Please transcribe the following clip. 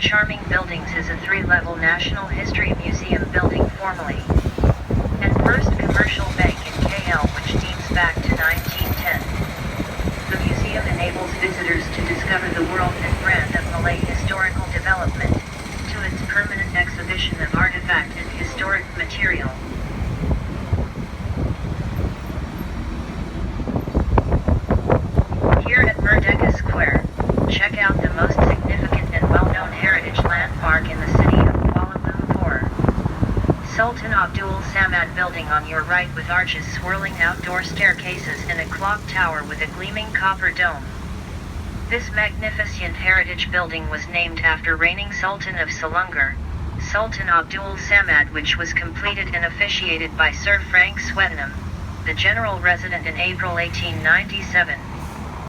Charming Buildings is a three-level National History Museum building formerly and first commercial bank in KL, which dates back to 1910. The museum enables visitors to discover the world and brand of Malay historical development, to its permanent exhibition of artifact and historic material. Here at Merdeka Square, check out the most significant and well-known heritage landmark in the city of Kuala Lumpur. Sultan Abdul Samad Building on your right with arches swirling outdoor staircases and a clock tower with a gleaming copper dome. This magnificent heritage building was named after reigning Sultan of Selangor, Sultan Abdul Samad, which was completed and officiated by Sir Frank Swettenham, the general resident in April 1897.